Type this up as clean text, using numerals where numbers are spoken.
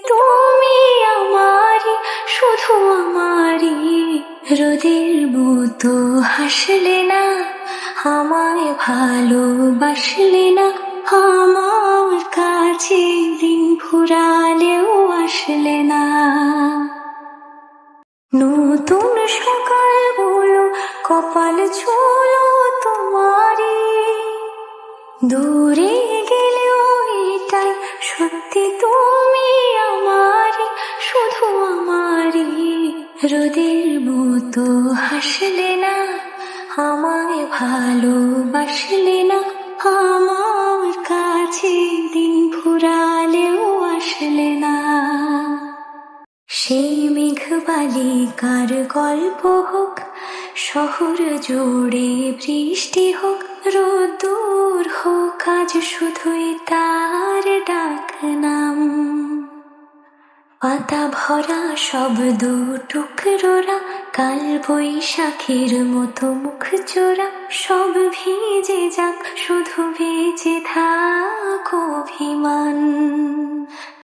তুমি আমারই, শুধু আমারই, রোদের মতো হাসলে না, আমায় ভালোবাসলে না, আমার কাছে দিন ফুরালেও আসলে না। নতুন সকাল বলো, কপাল ছোলো তোমারই, দূরে গেলেও এটাই সত্যি, তুমি আমারই, শুধু আমারই, রোদের মতো হাসলে না, আমায় ভালোবাসলে না, আমার কাছে দিন ফুরালেও আসলে না। সেই মেঘবালিকার গল্প হোক, শহর জুড়ে বৃষ্টি হোক, রোদ্দুর হোক, আজ শুধুই তার ডাক নাম। পাতা ভরা শব্দ টুকরোরা, কাল বৈশাখীর মতো মুখ চোরা, সব ভিজে যাক, শুধু বেঁচে থাক অভিমান।